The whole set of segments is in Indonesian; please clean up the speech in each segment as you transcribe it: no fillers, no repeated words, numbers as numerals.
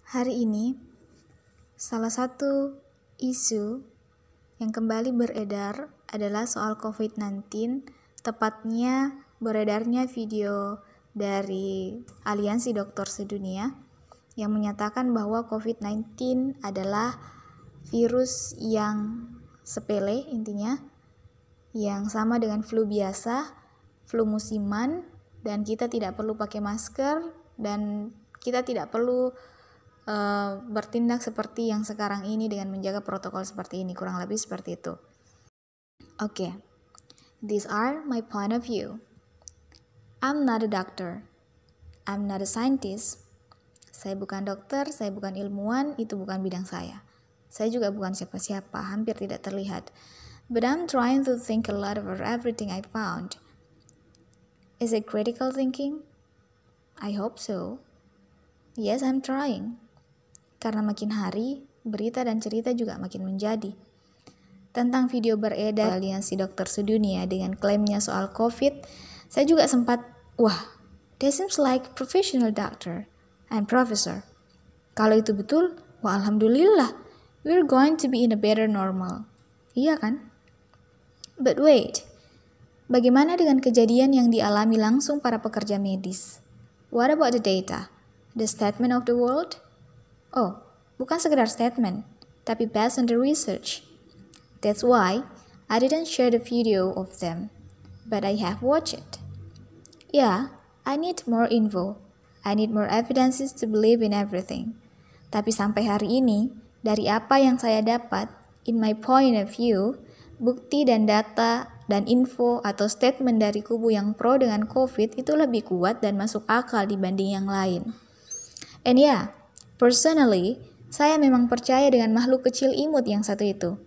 Hari ini, salah satu isu yang kembali beredar adalah soal COVID-19, tepatnya beredarnya video dari Aliansi Dokter Sedunia yang menyatakan bahwa COVID-19 adalah virus yang sepele intinya, yang sama dengan flu biasa, flu musiman, dan kita tidak perlu pakai masker, dan kita tidak perlu bertindak seperti yang sekarang ini dengan menjaga protokol seperti ini, kurang lebih seperti itu. Oke, these are my point of view. I'm not a doctor. I'm not a scientist. Saya bukan dokter, saya bukan ilmuwan, itu bukan bidang saya. Saya juga bukan siapa-siapa, hampir tidak terlihat. But I'm trying to think a lot over everything I found. Is it critical thinking? I hope so. Yes, I'm trying. Karena makin hari, berita dan cerita juga makin menjadi. Tentang video beredar Aliansi Dokter Sedunia dengan klaimnya soal COVID, saya juga sempat, that seems like professional doctor and professor. Kalau itu betul, alhamdulillah, we're going to be in a better normal. Iya kan? But wait, bagaimana dengan kejadian yang dialami langsung para pekerja medis? What about the data? The statement of the world? Oh, bukan sekedar statement, tapi based on the research. That's why I didn't share the video of them, but I have watched it. Yeah, I need more info. I need more evidences to believe in everything. Tapi sampai hari ini, dari apa yang saya dapat, in my point of view, bukti dan data dan info atau statement dari kubu yang pro dengan COVID itu lebih kuat dan masuk akal dibanding yang lain. And yeah, personally, saya memang percaya dengan makhluk kecil imut yang satu itu.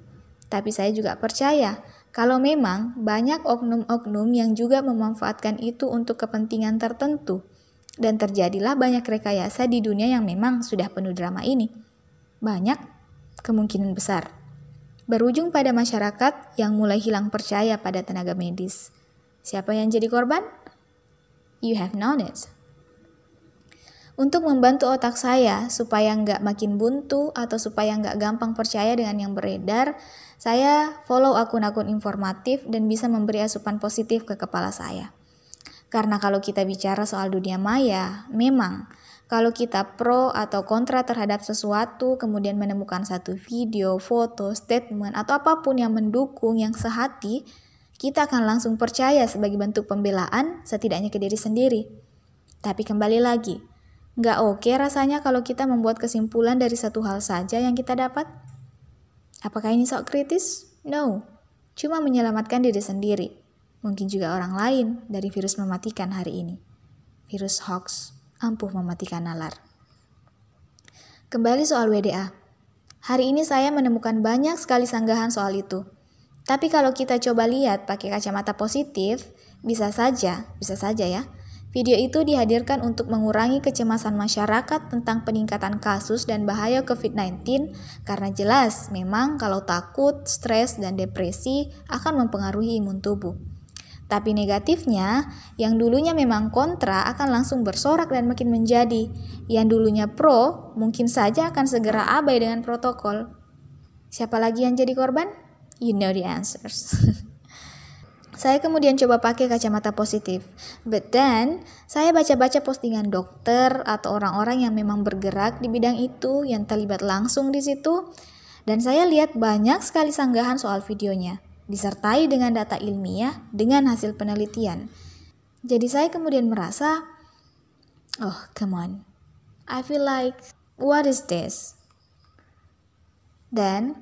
Tapi saya juga percaya kalau memang banyak oknum-oknum yang juga memanfaatkan itu untuk kepentingan tertentu. Dan terjadilah banyak rekayasa di dunia yang memang sudah penuh drama ini. Banyak, kemungkinan besar. Berujung pada masyarakat yang mulai hilang percaya pada tenaga medis. Siapa yang jadi korban? You have known it. Untuk membantu otak saya supaya nggak makin buntu atau supaya nggak gampang percaya dengan yang beredar, saya follow akun-akun informatif dan bisa memberi asupan positif ke kepala saya. Karena kalau kita bicara soal dunia maya, memang kalau kita pro atau kontra terhadap sesuatu, kemudian menemukan satu video, foto, statement, atau apapun yang mendukung, yang sehati, kita akan langsung percaya sebagai bentuk pembelaan, setidaknya ke diri sendiri. Tapi kembali lagi, nggak oke rasanya kalau kita membuat kesimpulan dari satu hal saja yang kita dapat? Apakah ini sok kritis? No, cuma menyelamatkan diri sendiri. Mungkin juga orang lain dari virus mematikan hari ini. Virus hoax, ampuh mematikan nalar. Kembali soal WDA. Hari ini saya menemukan banyak sekali sanggahan soal itu. Tapi kalau kita coba lihat pakai kacamata positif, bisa saja ya. Video itu dihadirkan untuk mengurangi kecemasan masyarakat tentang peningkatan kasus dan bahaya COVID-19 karena jelas memang kalau takut, stres, dan depresi akan mempengaruhi imun tubuh. Tapi negatifnya, yang dulunya memang kontra akan langsung bersorak dan makin menjadi. Yang dulunya pro mungkin saja akan segera abai dengan protokol. Siapa lagi yang jadi korban? You know the answers. Saya kemudian coba pakai kacamata positif. But then, saya baca-baca postingan dokter atau orang-orang yang memang bergerak di bidang itu, yang terlibat langsung di situ. Dan saya lihat banyak sekali sanggahan soal videonya, disertai dengan data ilmiah dengan hasil penelitian. Jadi saya kemudian merasa, come on. I feel like, what is this? Dan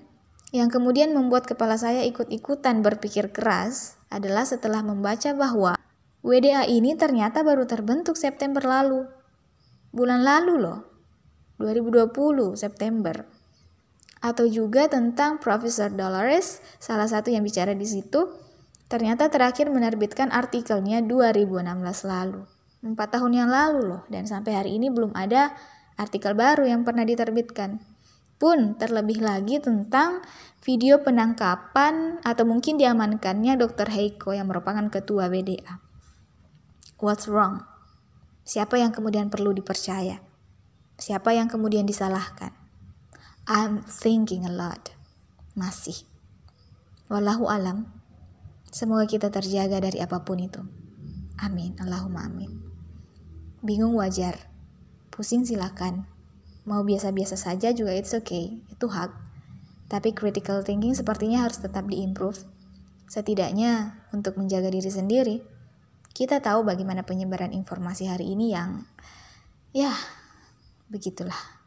yang kemudian membuat kepala saya ikut-ikutan berpikir keras adalah setelah membaca bahwa WDA ini ternyata baru terbentuk September lalu. Bulan lalu loh, 2020 September. Atau juga tentang Profesor Dolores, salah satu yang bicara di situ, ternyata terakhir menerbitkan artikelnya 2016 lalu. 4 tahun yang lalu loh, dan sampai hari ini belum ada artikel baru yang pernah diterbitkan. Pun terlebih lagi tentang video penangkapan atau mungkin diamankannya Dr. Heiko yang merupakan ketua WDA. What's wrong? Siapa yang kemudian perlu dipercaya? Siapa yang kemudian disalahkan? I'm thinking a lot. Masih. Wallahu alam. Semoga kita terjaga dari apapun itu. Amin. Allahumma amin. Bingung wajar. Pusing silakan. Mau biasa-biasa saja juga it's okay. Itu hak. Tapi critical thinking sepertinya harus tetap diimprove. Setidaknya untuk menjaga diri sendiri. Kita tahu bagaimana penyebaran informasi hari ini yang begitulah.